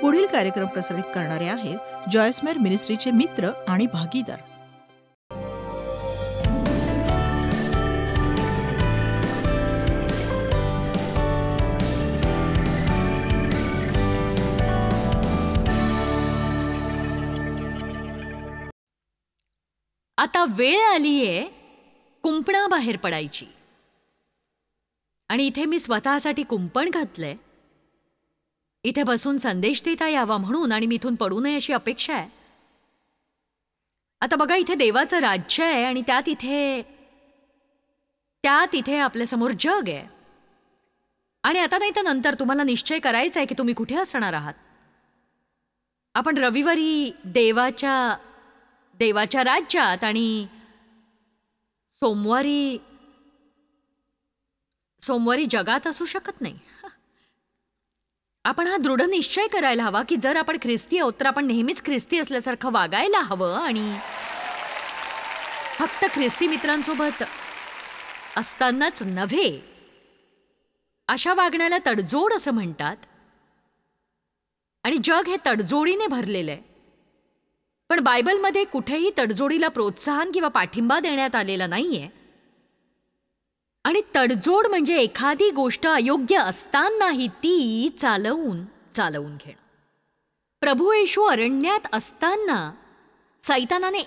पुढील कार्यक्रम प्रसारित करणारे आहेत जॉयसमेर मिनिस्ट्रीचे मित्र आणि भागीदार. आता वेळ आलीये कुंपणाबाहेर पडायची. आणि इथे मी स्वतःसाठी कुंपण घातलंय. इथे बसून संदेश देता यावा म्हणून, आणि मी इथून पडू नये अशी अपेक्षा आहे. आता बघा, इथे देवाचं राज्य आहे आणि त्यात इथे आपल्यासमोर जग आहे. आणि आता नाही तर नंतर तुम्हाला निश्चय करायचा आहे की तुम्ही कुठे असणार आहात. आपण रविवारी देवाच्या राज्यात आणि सोमवारी जगात असू शकत नाही. आपण हा दृढ निश्चय करायला हवा की जर आपण ख्रिस्ती आहोत तर आपण नेहमीच ख्रिस्ती असल्यासारखं वागायला हवं, आणि फक्त ख्रिस्ती मित्रांसोबत असतानाच नव्हे. अशा वागण्याला तडजोड असं म्हणतात. आणि जग हे तडजोडीने भरलेलं आहे. पण बायबलमध्ये कुठेही तडजोडीला प्रोत्साहन किंवा पाठिंबा देण्यात आलेला नाहीये. आणि तडजोड म्हणजे एखादी गोष्ट अयोग्य असतानाही ती चालवून घेणं. प्रभू येशू अरण्यात असताना सैतानाने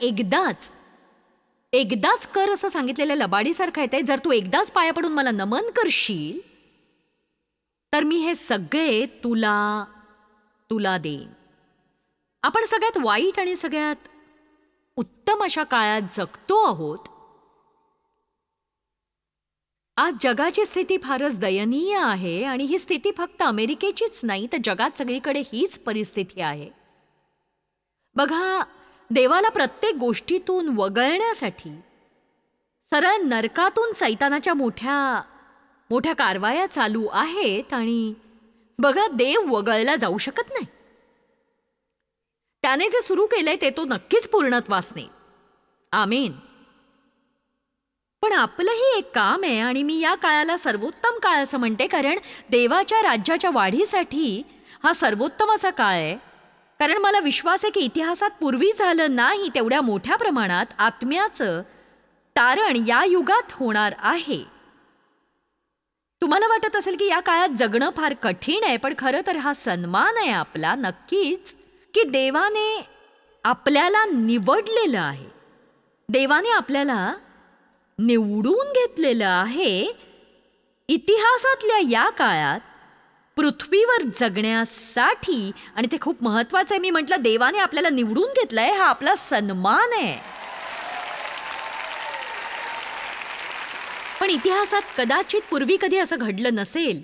एकदाच कर असं सांगितलेल्या लबाडीसारखं आहे ते. जर तू एकदाच पाया पडून मला नमन करशील तर मी हे सगळे तुला देईन. आपण सगळ्यात वाईट आणि सगळ्यात उत्तम अशा काळात जगतो आहोत. आज जगाची स्थिती फारच दयनीय आहे, आणि ही स्थिती फक्त अमेरिकेचीच नाही तर जगात सगळीकडे हीच परिस्थिती आहे. बघा, देवाला प्रत्येक गोष्टीतून वगळण्यासाठी सरळ नरकातून सैतानाच्या मोठ्या कारवाया चालू आहेत. आणि बघा, देव वगळला जाऊ शकत नाही. त्याने जे सुरू केलंय ते तो नक्कीच पूर्णत्वास नेईल. आमेन. पण आपलंही एक काम आहे, आणि मी या काळाला सर्वोत्तम काळ असं म्हणते, कारण देवाच्या राज्याच्या वाढीसाठी हा सर्वोत्तम असा काळ आहे. कारण मला विश्वास आहे की इतिहासात पूर्वी झालं नाही तेवढ्या मोठ्या प्रमाणात आत्म्याचं तारण या युगात होणार आहे. तुम्हाला वाटत असेल की या काळात जगणं फार कठीण आहे, पण खरं तर हा सन्मान आहे आपला नक्कीच की देवाने आपल्याला निवडलेलं आहे. देवाने आपल्याला निवडून घेतलेलं आहे. इतिहासातल्या या काळात पृथ्वीवर जगण्यासाठी. आणि ते खूप महत्वाचं आहे. मी म्हटलं देवाने आपल्याला निवडून घेतलंय, हा आपला सन्मान आहे. पण इतिहासात कदाचित पूर्वी कधी असं घडलं नसेल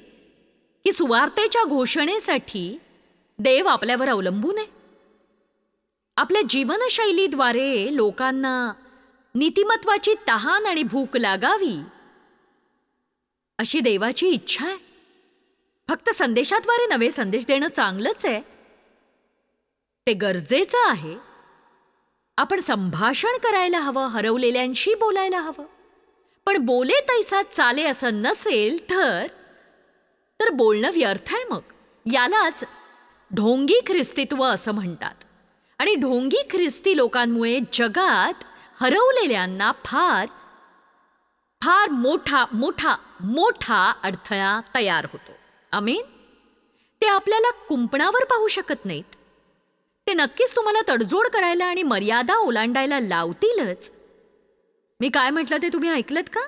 की सुवार्तेच्या घोषणेसाठी देव आपल्यावर अवलंबून आहे. आपल्या जीवनशैलीद्वारे लोकांना नीतिमत्वाची तहान आणि भूक लागावी अशी देवाची इच्छा आहे. फक्त संदेशाद्वारे नवे संदेश देणं चांगलंच आहे, ते गरजेचं आहे. आपण संभाषण करायला हवं, हरवलेल्यांशी बोलायला हवं. पण बोले तैसा चाले असं नसेल तर बोलणं व्यर्थ आहे. मग यालाच ढोंगी ख्रिस्तीत्व असं म्हणतात. आणि ढोंगी ख्रिस्ती लोकांमुळे जगात हरवलेल्यांना फार फार मोठा मोठा मोठा अडथळा तयार होतो. आमेन. ते आपल्याला कुंपणावर पाहू शकत नाहीत. ते नक्कीच तुम्हाला तडजोड करायला आणि मर्यादा ओलांडायला लावतीलच. मी काय म्हटलं ते तुम्ही ऐकलत का?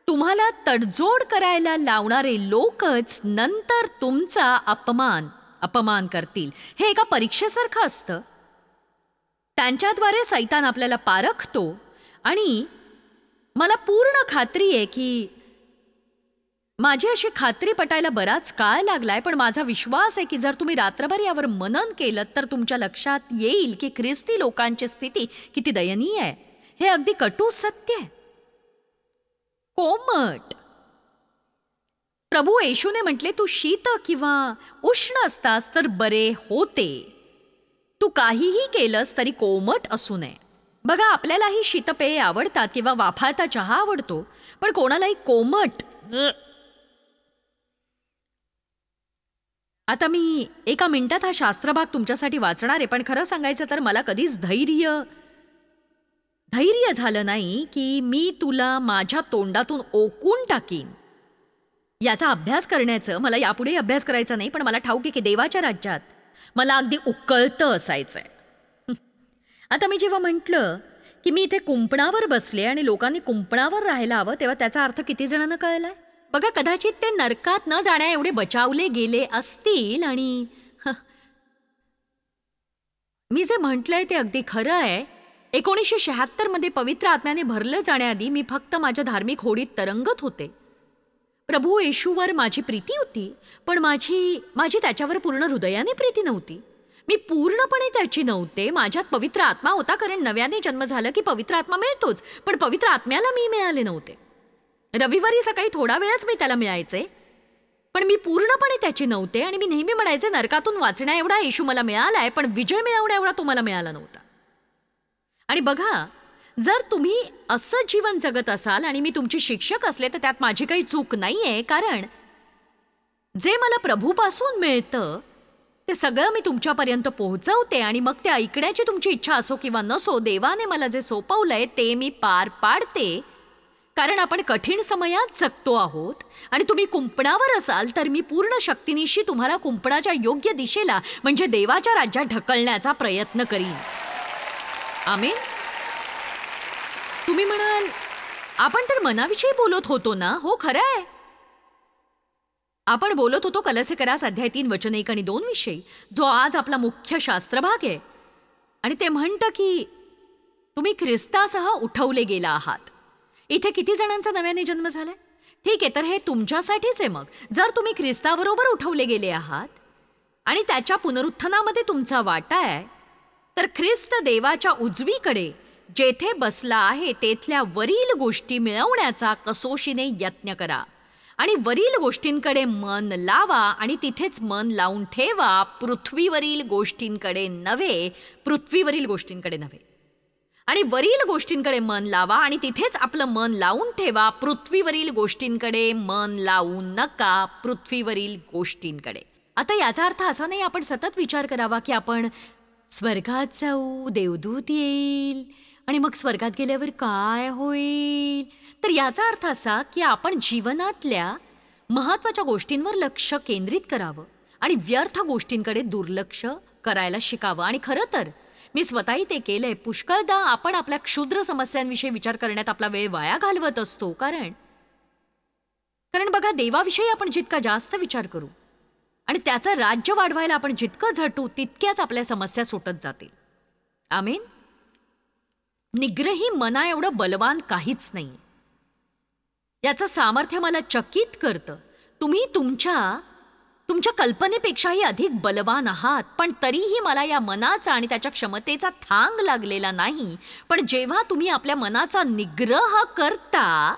तुम्हाला तडजोड करायला लावणारे लोकच नंतर तुमचा अपमान करतील. हे एका परीक्षेसारखं असतं. त्यांच्याद्वारे सैतान आपल्याला पारखतो. आणि मला पूर्ण खात्री आहे की माझी अशी खात्री पटायला बराच काळ लागलाय, पण माझा विश्वास आहे की जर तुम्ही रात्रभर यावर मनन केलं तर तुमच्या लक्षात येईल की ख्रिस्ती लोकांची स्थिती किती दयनीय आहे. हे अगदी कटू सत्य आहे. कोमट. प्रभू येशूने म्हटले, तू शीत किंवा उष्ण असतास तर बरे होते. तू काहीही केलंस तरी कोमट असू नये. बघा, आपल्यालाही शीतपेय आवडतात किंवा वाफाळता चहा आवडतो, पण कोणालाही कोमट आता मी एका मिनिटात हा शास्त्रभाग तुमच्यासाठी वाचणार आहे, पण खरं सांगायचं तर मला कधीच धैर्य झालं नाही की मी तुला माझ्या तोंडातून ओकून टाकीन. याचा अभ्यास करण्याचं मला यापुढे अभ्यास करायचा नाही, पण मला ठाऊक आहे की देवाच्या राज्यात मला अगदी उकळतं असायचंय. आता मी जेव्हा म्हटलं की मी इथे कुंपणावर बसले आणि लोकांनी कुंपणावर राहायला हवं, तेव्हा त्याचा अर्थ किती जणांना कळलाय बघा. कदाचित ते नरकात न जाण्या एवढे बचावले गेले असतील. आणि मी जे म्हटलंय ते अगदी खरं आहे. 1976 मध्ये पवित्र आत्म्याने भरलं जाण्याआधी मी फक्त माझ्या धार्मिक होडीत तरंगत होते. प्रभू येशूवर माझी प्रीती होती, पण माझी त्याच्यावर पूर्ण हृदयाने प्रीती नव्हती. मी पूर्णपणे त्याची नव्हते. माझ्यात पवित्र आत्मा होता, कारण नव्याने जन्म झालं की पवित्र आत्मा मिळतोच, पण पवित्र आत्म्याला मी मिळाले नव्हते. रविवारी सकाळी थोडा वेळच मी त्याला मिळायचे, पण मी पूर्णपणे त्याची नव्हते. आणि मी नेहमी म्हणायचे, नरकातून वाचण्या एवढा येशू मला मिळालाय, पण विजय मिळवण्या एवढा तो मला मिळाला नव्हता. आणि बघा, जर तुम्ही असं जीवन जगत असाल आणि मी तुमची शिक्षक असले तर त्यात माझी काही चूक नाहीये, कारण जे मला प्रभूपासून मिळतं ते सगळं मी तुमच्यापर्यंत पोहोचवते. आणि मग ते ऐकण्याची तुमची इच्छा असो किंवा नसो, देवाने मला जे सोपवलंय ते मी पार पाडते, कारण आपण कठीण समयात जगतो आहोत. आणि तुम्ही कुंपणावर असाल तर मी पूर्ण शक्तिनिशी तुम्हाला कुंपणाच्या योग्य दिशेला म्हणजे देवाच्या राज्यात ढकलण्याचा प्रयत्न करीन. आमेन. तुम्ही म्हणाल, आपण तर मनाविषयी बोलत होतो ना? हो, खरं आहे. आपण बोलत होतो कलसेकरास अध्याय 3 वचन 1 आणि 2 विषयी, जो आज आपला मुख्य शास्त्रभाग आहे. आणि ते म्हणतं की तुम्ही ख्रिस्तासह उठवले गेला आहात. इथे किती जणांचा नव्याने जन्म झालाय? ठीक आहे, तर हे तुमच्यासाठीच आहे. मग जर तुम्ही ख्रिस्ताबरोबर उठवले गेले आहात आणि त्याच्या पुनरुत्थानामध्ये तुमचा वाटा आहे, तर ख्रिस्त देवाच्या उजवीकडे जेथे बसला आहे तेथल्या वरील गोष्टी मिळवण्याचा कसोशीने यत्न करा. आणि वरील गोष्टींकडे मन लावा आणि तिथेच मन लावून ठेवा, पृथ्वीवरील गोष्टींकडे नव्हे. आणि वरील गोष्टींकडे मन लावा आणि तिथेच आपलं मन लावून ठेवा. पृथ्वीवरील गोष्टींकडे मन लावू नका, पृथ्वीवरील गोष्टींकडे. आता याचा अर्थ असा नाही आपण सतत विचार करावा की आपण स्वर्गात जाऊ, देवदूत येईल आणि मग स्वर्गात गेल्यावर काय होईल. तर याचा अर्थ असा की आपण जीवनातल्या महत्वाच्या गोष्टींवर लक्ष केंद्रित करावं आणि व्यर्थ गोष्टींकडे दुर्लक्ष करायला शिकावं. आणि खरं तर मी स्वतःही ते केलंय. पुष्कळदा आपण आपल्या क्षुद्र समस्यांविषयी विचार करण्यात आपला वेळ वाया घालवत असतो. कारण बघा, देवाविषयी आपण जितका जास्त विचार करू आणि त्याचं राज्य वाढवायला आपण जितकं झटू, तितक्याच आपल्या समस्या सुटत जातील. आमेन. निग्रही मना एवढं बलवान काहीच नाही. याचं सामर्थ्य मला चकित करतं. तुम्ही तुमच्या कल्पनेपेक्षाही अधिक बलवान आहात, पण तरीही मला या मनाचा आणि त्याच्या क्षमतेचा थांग लागलेला नाही. पण जेव्हा तुम्ही आपल्या मनाचा निग्रह करता,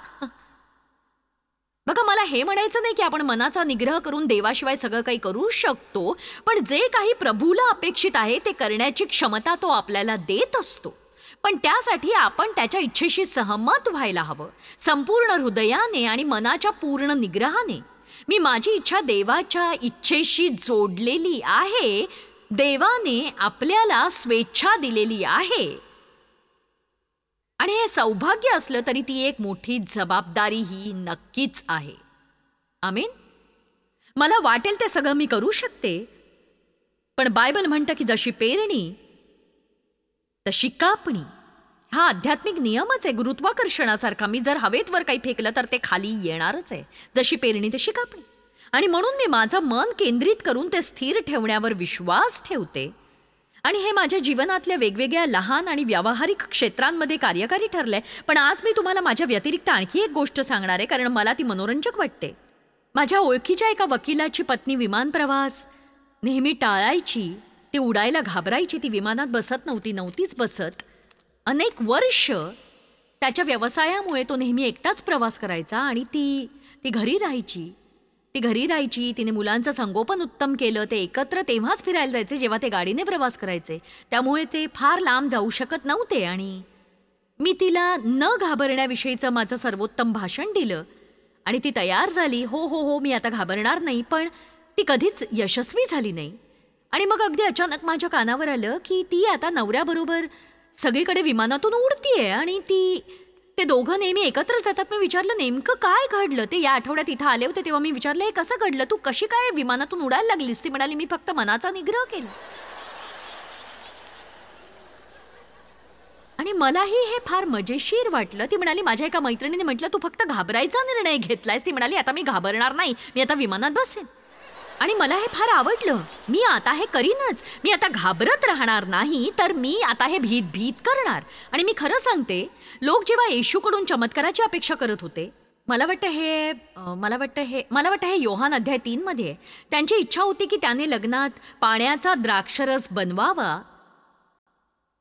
बघा, मला हे म्हणायचं नाही की आपण मनाचा निग्रह करून देवाशिवाय सगळं काही करू शकतो, पण जे काही प्रभूला अपेक्षित आहे ते करण्याची क्षमता तो आपल्याला देत असतो. पण त्यासाठी आपण त्याच्या इच्छेशी सहमत व्हायला हवं, संपूर्ण हृदयाने आणि मनाच्या पूर्ण निग्रहाने. मी माझी इच्छा देवाच्या इच्छेशी जोडलेली आहे. देवाने आपल्याला स्वेच्छा दिलेली आहे आणि हे सौभाग्य असलं तरी ती एक मोठी जबाबदारी ही नक्कीच आहे. आमेन. मला वाटेल ते सगळं मी करू शकते, पण बायबल म्हणतं की जशी पेरणी तशी कापणी. हा आध्यात्मिक नियमच आहे, गुरुत्वाकर्षणासारखा. मी जर हवेत वर काही फेकलं तर ते खाली येणारच आहे. जशी पेरणी तशी कापणी. आणि म्हणून मी माझं मन केंद्रित करून ते स्थिर ठेवण्यावर विश्वास ठेवते. आणि हे माझ्या जीवनातल्या वेगवेगळ्या लहान आणि व्यावहारिक क्षेत्रांमध्ये कार्यकारी ठरलंय. पण आज मी तुम्हाला माझ्या व्यतिरिक्त आणखी एक गोष्ट सांगणार आहे, कारण मला ती मनोरंजक वाटते. माझ्या ओळखीच्या एका वकिलाची पत्नी विमान प्रवास नेहमी टाळायची. ती उडायला घाबरायची. ती विमानात नव्हतीच बसत. अनेक वर्ष त्याच्या व्यवसायामुळे तो नेहमी एकटाच प्रवास करायचा आणि ती घरी राहायची. तिने मुलांचं संगोपन उत्तम केलं. ते एकत्र तेव्हाच फिरायला जायचे जेव्हा ते गाडीने प्रवास करायचे. त्यामुळे ते फार लांब जाऊ शकत नव्हते. आणि मी तिला न घाबरण्याविषयीचं माझं सर्वोत्तम भाषण दिलं आणि ती तयार झाली. हो, मी आता घाबरणार नाही. पण ती कधीच यशस्वी झाली नाही. आणि मग अगदी अचानक माझ्या कानावर आलं की ती आता नवऱ्याबरोबर सगळीकडे विमानातून उडतीये आणि ते दोघं नेहमी एकत्र जातात. मी विचारलं नेमकं काय घडलं. ते या आठवड्यात इथं आले होते तेव्हा मी विचारलं हे कसं घडलं, तू कशी काय विमानातून उडायला लागलीस. ती म्हणाली मी फक्त मनाचा निग्रह केला. आणि मलाही हे फार मजेशीर वाटलं. ती म्हणाली माझ्या एका मैत्रिणीने म्हटलं तू फक्त घाबरायचा निर्णय घेतलायस. ती म्हणाली आता मी घाबरणार नाही, मी आता विमानात बसेन. आणि मला हे फार आवडलं. मी आता हे करीनच. मी आता घाबरत राहणार नाही, तर मी आता हे भीत भीत करणार. आणि मी खरं सांगते, लोक जेव्हा येशूकडून चमत्काराची अपेक्षा करत होते, मला वाटतं हे योहान अध्याय 3 मध्ये त्यांची इच्छा होती की त्याने लग्नात पाण्याचा द्राक्षरस बनवावा.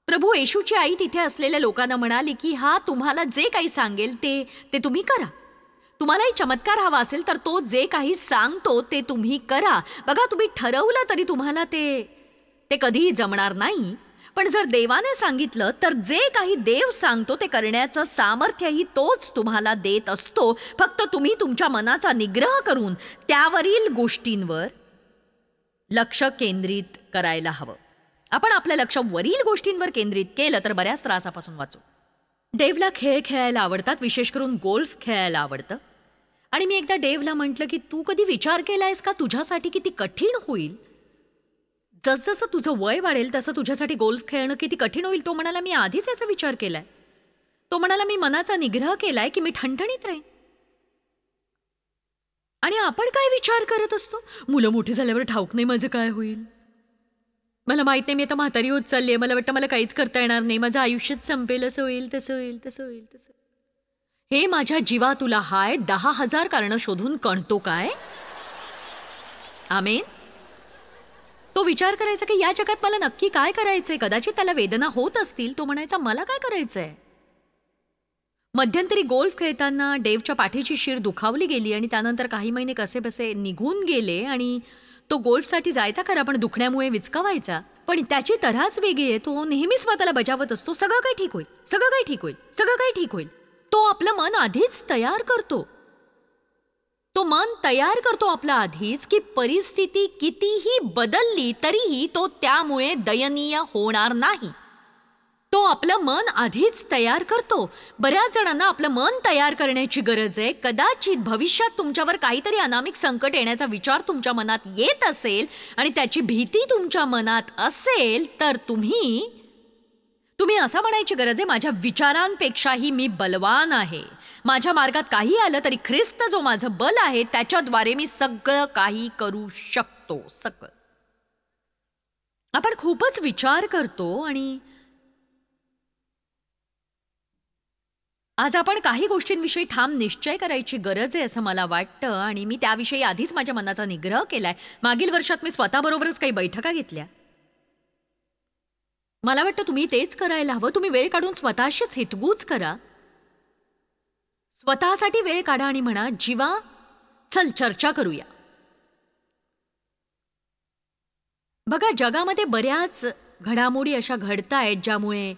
प्रभू येशूची आई तिथे असलेल्या लोकांना म्हणाली की हा तुम्हाला जे काही सांगेल ते तुम्ही करा. तुम्हालाही चमत्कार हवा असेल तर तो जे काही सांगतो ते तुम्ही करा. बघा, तुम्ही ठरवलं तरी तुम्हाला ते कधीही जमणार नाही. पण जर देवाने सांगितलं तर जे काही देव सांगतो ते करण्याचं सामर्थ्यही तोच तुम्हाला देत असतो. फक्त तुम्ही तुमच्या मनाचा निग्रह करून त्यावरील गोष्टींवर लक्ष केंद्रित करायला हवं. आपण आपलं लक्ष वरील गोष्टींवर केंद्रित केलं तर बऱ्याच त्रासापासून वाचू. डेव्हला खेळ खेळायला आवडतात, विशेष करून गोल्फ खेळायला आवडतं. आणि मी एकदा डेव्हला म्हटलं की तू कधी विचार केलायस का तुझ्यासाठी किती कठीण होईल. जसजसं तुझं वय वाढेल तसं तुझ्यासाठी गोल्फ खेळणं किती कठीण होईल. तो म्हणाला मी आधीच याचा विचार केलाय. तो म्हणाला मी मनाचा निग्रह केलाय की मी ठणठणीत राहीन. आणि आपण काय विचार करत असतो, मुलं मोठी झाल्यावर ठाऊक नाही माझं काय होईल, मला माहित नाही, मी आता म्हातारी होत चाललीये, मला वाटतं मला काहीच करता येणार नाही, माझं आयुष्यच संपेल, असं होईल तसं होईल तसं होईल तसं. हे माझ्या जीवा तुला हाय 10,000 कारणं शोधून कणतो काय. आमेन. तो विचार करायचा की या जगात मला नक्की काय करायचंय. कदाचित त्याला वेदना होत असतील. तो म्हणायचा मला काय करायचंय. मध्यंतरी गोल्फ खेळताना डेव्हच्या पाठीची शीर दुखावली गेली आणि त्यानंतर काही महिने कसेबसे निघून गेले आणि तो गोल्फसाठी जायचा खरा, पण दुखण्यामुळे विचकावायचा. पण त्याची तऱ्हाच वेगळी आहे. तो नेहमी स्वतःला बजावत असतो, सगळं काही ठीक होईल, सगळं काही ठीक होईल, सगळं काही ठीक होईल. तो आपलं मन आधीच तयार करतो. तो मन तयार करतो आपला आधीच की परिस्थिती कितीही बदलली तरीही तो त्यामुळे दयनीय होणार नाही. तो आपलं मन आधीच तयार करतो. बऱ्याच जणांना आपलं मन तयार करण्याची गरज आहे. कदाचित भविष्यात तुमच्यावर काहीतरी अनामिक संकट येण्याचा विचार तुमच्या मनात येत असेल आणि त्याची भीती तुमच्या मनात असेल तर तुम्ही असं म्हणायची गरज आहे, माझ्या विचारांपेक्षाही मी बलवान आहे. माझ्या मार्गात काही आलं तरी ख्रिस्त जो माझं बल आहे त्याच्याद्वारे मी सगळं काही करू शकतो. सगळं. आपण खूपच विचार करतो आणि आज आपण काही गोष्टींविषयी ठाम निश्चय करायची गरज आहे असं मला वाटतं. आणि मी त्याविषयी आधीच माझ्या मनाचा निग्रह केलाय. मागील वर्षात मी स्वतःबरोबरच काही बैठका घेतल्या. मला वाटतं तुम्ही तेच करायला हवं. तुम्ही वेळ काढून स्वतःशीच हितगुज करा. स्वतःसाठी वेळ काढा आणि म्हणा, जीवा चल चर्चा करूया. बघा, जगामध्ये बऱ्याच घडामोडी अशा घडतायत ज्यामुळे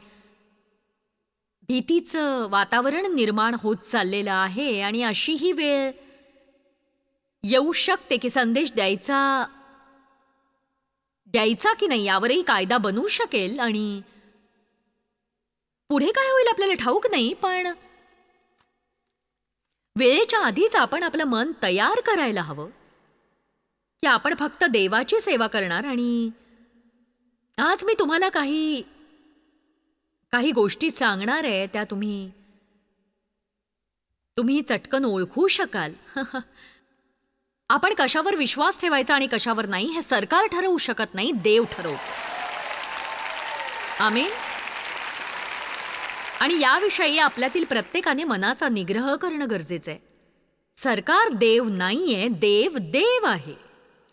भीतीचं वातावरण निर्माण होत चाललेलं आहे. आणि अशी ही वेळ येऊ शकते की संदेश द्यायचा की नाही यावरही कायदा बनू शकेल. आणि पुढे काय होईल आपल्याला ठाऊक नाही. पण वेळेच्या आधीच आपण आपलं मन तयार करायला हवं की आपण फक्त देवाची सेवा करणार. आणि आज मी तुम्हाला काही गोष्टी सांगणार आहे, त्या तुम्ही चटकन ओळखू शकाल. आपण कशावर विश्वास ठेवायचा आणि कशावर नाही हे सरकार ठरवू शकत नाही, देव ठरवतो. आमेन. आणि याविषयी आपल्यातील प्रत्येकाने मनाचा निग्रह करणं गरजेचं आहे. सरकार देव नाहीये, देव देव आहे.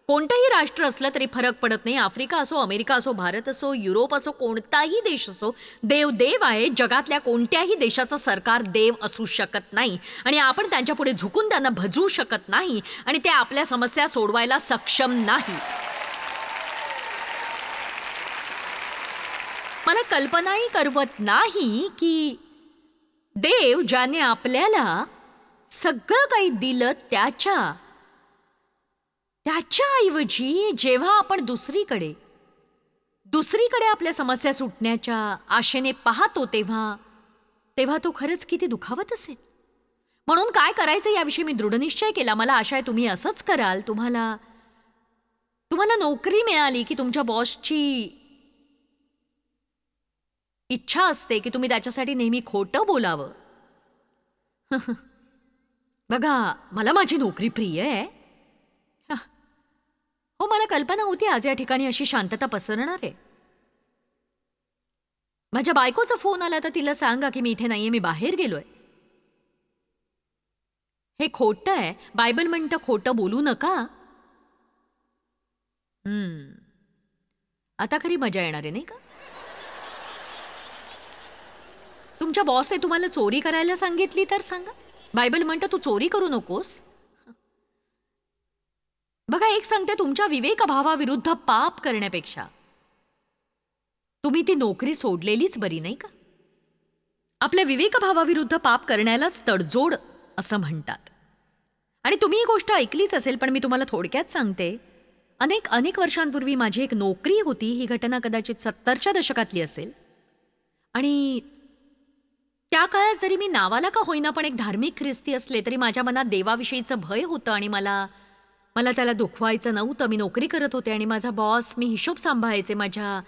कोणतंही राष्ट्र असलं तरी फरक पडत नाही. आफ्रिका असो, अमेरिका असो, भारत असो, युरोप असो, कोणताही देश असो, देव देव आहे. जगातल्या कोणत्याही देशाचं सरकार देव असू शकत नाही आणि आपण त्यांच्यापुढे झुकून त्यांना भजवू शकत नाही आणि ते आपल्या समस्या सोडवायला सक्षम नाही. मला कल्पनाही करवत नाही की देव ज्याने आपल्याला सगळं काही दिलं त्याच्याऐवजी जेव्हा आपण दुसरीकडे आपल्या समस्या सुटण्याच्या आशेने पाहतो तेव्हा तो खरंच किती दुखावत असेल. म्हणून काय करायचं याविषयी मी दृढनिश्चय केला. मला आशा आहे तुम्ही असंच कराल. तुम्हाला नोकरी मिळाली की तुमच्या बॉसची इच्छा असते की तुम्ही त्याच्यासाठी नेहमी खोटं बोलावं. बघा, मला माझी नोकरी प्रिय आहे. हो, मला कल्पना होती आज या ठिकाणी अशी शांतता पसरणार आहे. माझ्या बायकोचा फोन आला तर तिला सांगा की मी इथे नाहीये, मी बाहेर गेलोय. हे खोटं आहे. बायबल म्हणतं खोटं बोलू नका. आता खरी मजा येणार आहे नाही का? तुमच्या बॉसने तुम्हाला चोरी करायला सांगितली तर सांगा. बायबल म्हणतं तू चोरी करू नकोस. बघा, एक सांगते, तुमच्या विवेकभावाविरुद्ध पाप करण्यापेक्षा तुम्ही ती नोकरी सोडलेलीच बरी नाही का? आपल्या विवेकभावाविरुद्ध पाप करण्यालाच तडजोड असं म्हणतात. आणि तुम्ही ही गोष्ट ऐकलीच असेल, पण मी तुम्हाला थोडक्यात सांगते. अनेक वर्षांपूर्वी माझी एक नोकरी होती. ही घटना कदाचित 70च्या दशकातली असेल. आणि त्या काळात जरी मी नावाला का होईना पण एक धार्मिक ख्रिस्ती असले तरी माझ्या मनात देवाविषयीचं भय होतं आणि मला त्याला दुखवायचं नव्हतं. मी नोकरी करत होते आणि माझा बॉस, मी हिशोब सांभाळायचे. माझ्या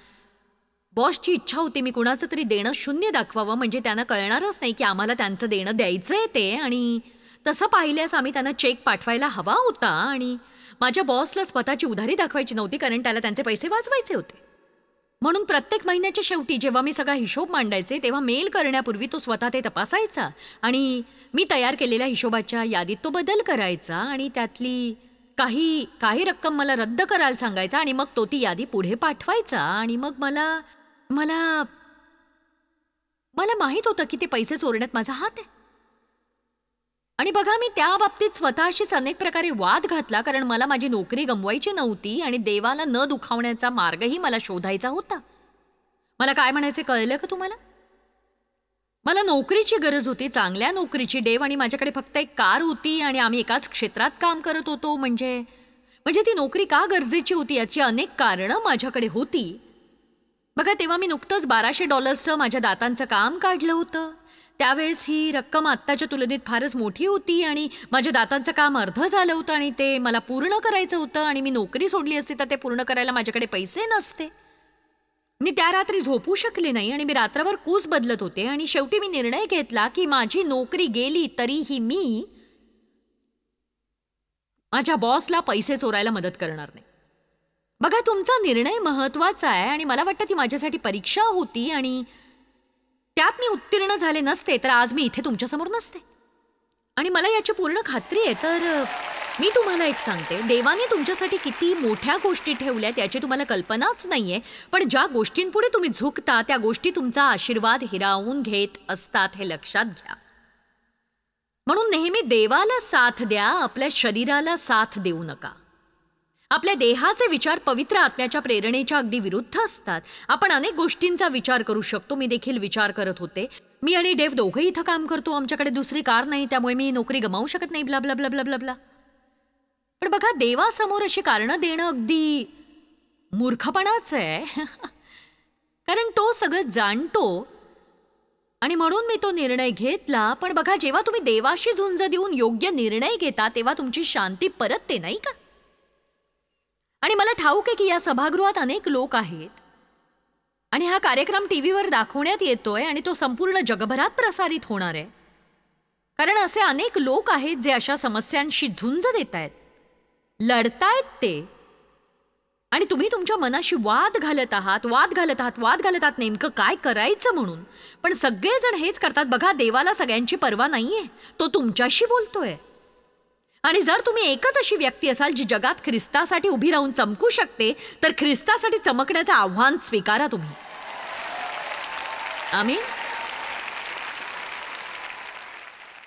बॉसची इच्छा होती मी कुणाचं तरी देणं शून्य दाखवावं, म्हणजे त्यांना कळणारच नाही की आम्हाला त्यांचं देणं द्यायचंय ते. आणि तसं पाहिल्यास आम्ही त्यांना चेक पाठवायला हवा होता. आणि माझ्या बॉसला स्वतःची उधारी दाखवायची नव्हती, कारण त्याला त्यांचे पैसे वाचवायचे होते. म्हणून प्रत्येक महिन्याच्या शेवटी जेव्हा मी सगळा हिशोब मांडायचे तेव्हा मेल करण्यापूर्वी तो स्वतः ते तपासायचा आणि मी तयार केलेल्या हिशोबाच्या यादीत तो बदल करायचा आणि त्यातली काही रक्कम मला रद्द करायला सांगायचा आणि मग तो ती यादी पुढे पाठवायचा. आणि मग मला माहित होतं की ते पैसे चोरण्यात माझा हात आहे. आणि बघा, मी त्या बाबतीत स्वतःशीच अनेक प्रकारे वाद घातला, कारण मला माझी नोकरी गमवायची नव्हती आणि देवाला न दुखावण्याचा मार्गही मला शोधायचा होता. मला काय म्हणायचे कळलं का तुम्हाला? मला नोकरीची गरज होती, चांगल्या नोकरीची. देव आणि माझ्याकडे फक्त एक कार होती आणि आम्ही एकाच क्षेत्रात काम करत होतो. म्हणजे ती नोकरी का गरजेची होती याची अनेक कारणं माझ्याकडे होती. बघा, तेव्हा मी नुकतंच $1200 माझ्या दातांचं काम काढलं होतं. त्यावेळेस ही रक्कम आत्ताच्या तुलनेत फारच मोठी होती आणि माझ्या दातांचं काम अर्ध झालं होतं आणि ते मला पूर्ण करायचं होतं. आणि मी नोकरी सोडली असती तर ते पूर्ण करायला माझ्याकडे पैसे नसते. मी त्या रात्री झोपू शकले नाही आणि मी रात्रभर कूस बदलत होते. आणि शेवटी मी निर्णय घेतला की माझी नोकरी गेली तरीही मी माझ्या बॉसला पैसे चोरायला मदत करणार नाही. बघा, तुमचा निर्णय महत्वाचा आहे आणि मला वाटतं ती माझ्यासाठी परीक्षा होती आणि त्यात मी उत्तीर्ण झाले नसते तर आज मी इथे तुमच्यासमोर नसते. आणि मला याची पूर्ण खात्री आहे. तर मी तुम्हाला एक सांगते, देवाने तुमच्यासाठी किती मोठ्या गोष्टी ठेवल्यात याची तुम्हाला कल्पनाच नाहीये. पण ज्या गोष्टींपुढे तुम्ही झुकता त्या गोष्टी तुमचा आशीर्वाद हिरावून घेत असतात, हे लक्षात घ्या. म्हणून नेहमी देवाला साथ द्या, आपल्या शरीराला साथ देऊ नका. आपल्या देहाचे विचार पवित्र आत्म्याच्या प्रेरणेच्या अगदी विरुद्ध असतात. आपण अनेक गोष्टींचा विचार करू शकतो. मी देखील विचार करत होते, मी आणि डेव दोघंही इथं काम करतो, आमच्याकडे दुसरी कार नाही, त्यामुळे मी नोकरी गमावू शकत नाही, blah blah blah blah blah blah. पण बघा, देवासमोर अशी कारणं देणं अगदी मूर्खपणाच आहे. कारण तो सगळं जाणतो आणि म्हणून मी तो निर्णय घेतला. पण बघा, जेव्हा तुम्ही देवाशी झुंज देऊन योग्य निर्णय घेता तेव्हा तुमची शांती परतते, नाही का? आणि मला ठाऊक आहे की या सभागृहात अनेक लोक आहेत आणि हा कार्यक्रम टीव्हीवर दाखवण्यात येतोय आणि तो संपूर्ण जगभरात प्रसारित होणार आहे. कारण असे अनेक लोक आहेत जे अशा समस्यांशी झुंज देत आहेत, लढतायत ते. आणि तुम्ही तुमच्या मनाशी वाद घालत आहात नेमकं काय करायचं म्हणून. पण सगळेजण हेच करतात. बघा, देवाला सगळ्यांची पर्वा नाहीये, तो तुमच्याशी बोलतोय. आणि जर तुम्ही एकच अशी व्यक्ती असाल जी जगात ख्रिस्तासाठी उभी राहून चमकू शकते तर ख्रिस्तासाठी चमकण्याचं आव्हान स्वीकारा तुम्ही. आमीन.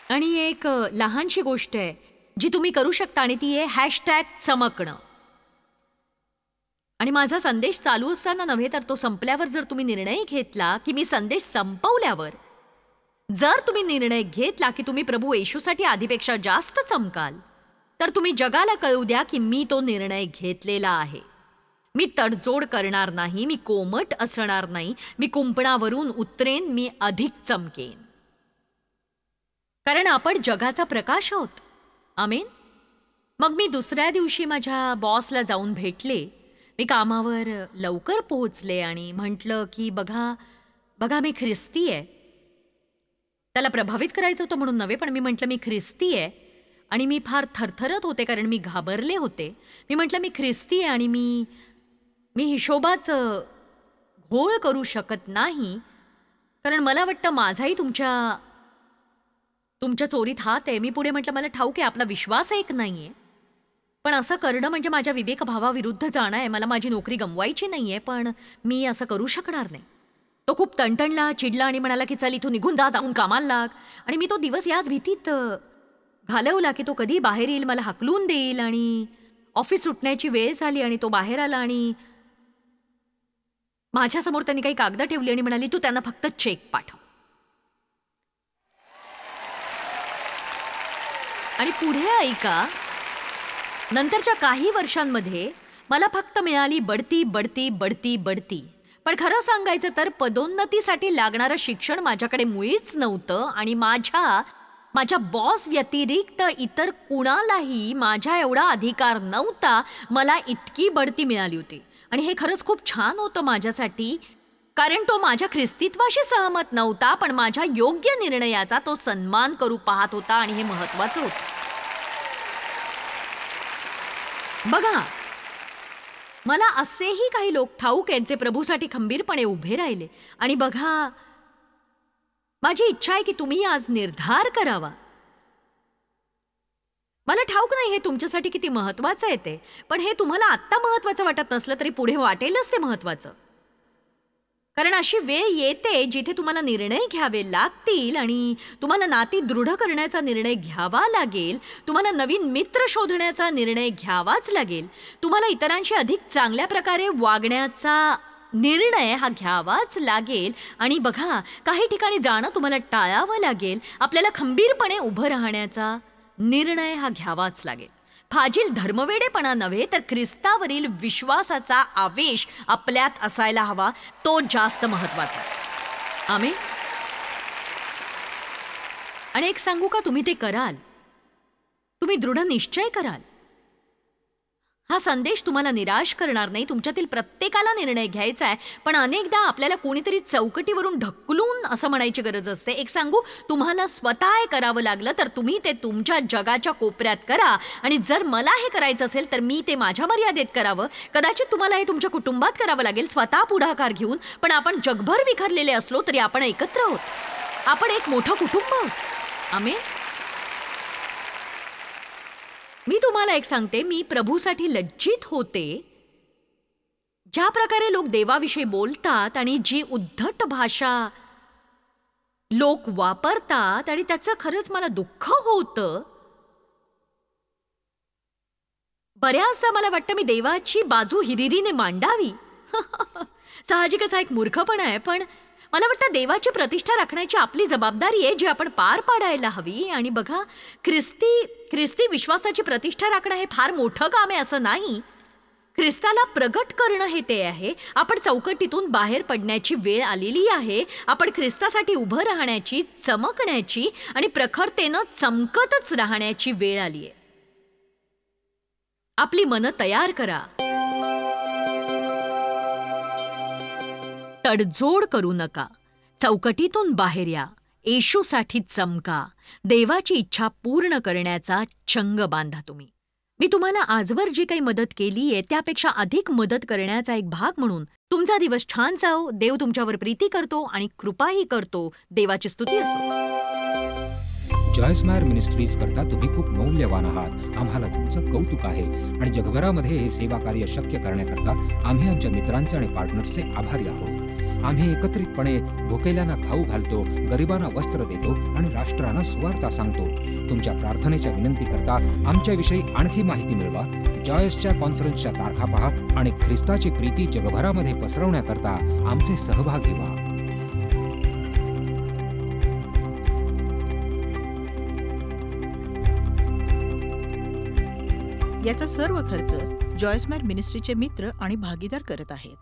आणि एक लहानशी गोष्ट आहे जी तुम्ही करू शकता आणि ती आहे #चमकणं. आणि माझा संदेश चालू असताना नव्हे तर तो संपल्यावर जर तुम्ही निर्णय घेतला की मी संदेश संपवल्यावर जर तुम्ही निर्णय घेतला की तुम्ही प्रभू येशूसाठी आधीपेक्षा जास्त चमकाल तर तुम्ही जगाला कळू द्या की मी तो निर्णय घेतलेला आहे. मी तडजोड करणार नाही, मी कोमट असणार नाही, मी कुंपणावरून उतरेन, मी अधिक चमकेन. कारण आपण जगाचा प्रकाश आहोत. आमेन. मग मी दुसऱ्या दिवशी माझ्या बॉसला जाऊन भेटले. मी कामावर लवकर पोहोचले आणि म्हटलं की बघा मी ख्रिस्ती आहे. त्याला प्रभावित करायचं होतं म्हणून नव्हे, पण मी म्हटलं मी ख्रिस्ती आहे आणि मी फार थरथरत होते कारण मी घाबरले होते. मी म्हटलं मी ख्रिस्ती आहे आणि मी हिशोबात घोळ करू शकत नाही, कारण मला वाटतं माझाही तुमच्या चोरीत हात आहे. मी पुढे म्हटलं मला ठाऊक आहे आपला विश्वास एक नाहीये, पण असं करणं म्हणजे माझ्या विवेकभावाविरुद्ध जाणं आहे. मला माझी नोकरी गमवायची नाहीये, पण मी असं करू शकणार नाही. तो खूप तणतणला, चिडला आणि म्हणाला की चल इथून निघून जा, जाऊन कामाला लाग. आणि मी तो दिवस याच भीतीत घालवला की तो कधी बाहेर येईल, मला हाकलून देईल. आणि ऑफिस सुटण्याची वेळ झाली आणि तो बाहेर आला आणि माझ्यासमोर त्यांनी काही कागद ठेवली आणि म्हणाली तू त्यांना फक्त चेक पाठव. आणि पुढे ऐका, नंतरच्या काही वर्षांमध्ये मला फक्त मिळाली बढती बढती बढती बढती. पण खरं सांगायचं तर पदोन्नतीसाठी लागणारं शिक्षण माझ्याकडे मुळीच नव्हतं आणि माझ्या बॉस व्यतिरिक्त इतर कुणालाही माझ्या एवढा अधिकार नव्हता. मला इतकी बढती मिळाली होती आणि हे खरंच खूप छान होतं माझ्यासाठी, कारण तो माझ्या ख्रिस्तीत्वाशी सहमत नव्हता, पण माझ्या योग्य निर्णयाचा तो सन्मान करू पाहत होता आणि हे महत्वाचं होतं. बघा, मला असेही काही लोक ठाऊक आहेत जे प्रभूसाठी खंबीरपणे उभे राहिले. आणि बघा, माझी इच्छा आहे की तुम्ही आज निर्धार करावा. मला ठाऊक नाही हे तुमच्यासाठी किती महत्वाचं आहे ते, पण हे तुम्हाला आत्ता महत्वाचं वाटत नसलं तरी पुढे वाटेलच ते महत्वाचं. कारण अशी वेळ येते जिथे तुम्हाला निर्णय घ्यावे लागतील आणि तुम्हाला नाती दृढ करण्याचा निर्णय घ्यावा लागेल. तुम्हाला नवीन मित्र शोधण्याचा निर्णय घ्यावाच लागेल. तुम्हाला इतरांशी अधिक चांगल्या प्रकारे वागण्याचा निर्णय हा घ्यावाच लागेल. आणि बघा, काही ठिकाणी जाणं तुम्हाला टाळावं लागेल. आपल्याला खंबीरपणे उभं राहण्याचा निर्णय हा घ्यावाच लागेल. फाजील धर्मवेडेपणा नव्हे तर ख्रिस्तावरील विश्वासाचा आवेश आपल्यात असायला हवा, तो जास्त महत्वाचा. आमेन. आणि एक सांगू का, तुम्ही ते कराल, तुम्ही दृढ निश्चय कराल. हा संदेश तुम्हाला निराश करणार नाही. तुमच्यातील प्रत्येकाला निर्णय घ्यायचा आहे, पण अनेकदा आपल्याला कोणीतरी चौकटीवरून ढकलून असं म्हणायची गरज असते. एक सांगू, तुम्हाला स्वतः करावं लागलं तर तुम्ही ते तुमच्या जगाच्या कोपऱ्यात करा. आणि जर मला हे करायचं असेल तर मी ते माझ्या मर्यादेत करावं. कदाचित तुम्हाला हे तुमच्या कुटुंबात करावं लागेल, स्वतः पुढाकार घेऊन. पण आपण जगभर विखरलेले असलो तरी आपण एकत्र आहोत. आपण एक मोठं कुटुंब आहोत. आमेन. मी तुम्हाला एक सांगते, मी प्रभूसाठी लज्जित होते. ज्या प्रकारे लोक देवाविषयी बोलतात आणि जी उद्धट भाषा लोक वापरतात, आणि त्याचं खरंच मला दुःख होतं. बऱ्याचदा मला वाटतं मी देवाची बाजू हिरिरीने मांडावी. साहजिकच हा एक मूर्खपणा आहे, पण मला वाटतं देवाची प्रतिष्ठा राखण्याची आपली जबाबदारी आहे, जी आपण पार पाडायला हवी. आणि बघा, ख्रिस्ती विश्वासाची प्रतिष्ठा राखणं हे फार मोठं काम आहे असं नाही. ख्रिस्ताला प्रगट करणं हे ते आहे. आपण चौकटीतून बाहेर पडण्याची वेळ आलेली आहे. आपण ख्रिस्तासाठी उभं राहण्याची, चमकण्याची आणि प्रखरतेनं चमकतच राहण्याची वेळ आली आहे. आपली मनं तयार करा. तडजोड करू नका. चौकटीतून बाहेर या. येशूसाठी चमका. देवाची इच्छा पूर्ण करण्याचा चंग बांधा तुम्ही. मी तुम्हाला आजवर जी काही मदत केली आहे त्यापेक्षा अधिक मदत करण्याचा एक भाग म्हणून तुमचा दिवस छान जाओ. देव तुमच्यावर प्रीती करतो आणि कृपाही करतो. देवाची स्तुती असो. जॉयस मेयर मिनिस्ट्रीज करता तुम्ही खूप मौल्यवान आहात. आम्हाला तुमचं कौतुक आहे आणि जगभरामध्ये हे सेवा कार्य शक्य करण्याकरता आम्ही आमच्या मित्रांचे आणि पार्टनर्सचे आभारी आहोत. आम्ही एकत्रितपणे भुकेल्यांना खाऊ घालतो, गरिबांना वस्त्र देतो आणि राष्ट्रांना सुवार्ता सांगतो. तुमच्या प्रार्थनेच्या विनंती करता आमच्याविषयी आणखी माहिती मिळवा. जॉयसच्या कॉन्फरन्सच्या तारखा पहा आणि ख्रिस्ताची प्रीती जगभरामध्ये पसरवण्याकरता आमचे सहभागी व्हा. याचा सर्व खर्च जॉयस्मॅर मिनिस्ट्रीचे मित्र आणि भागीदार करत आहेत.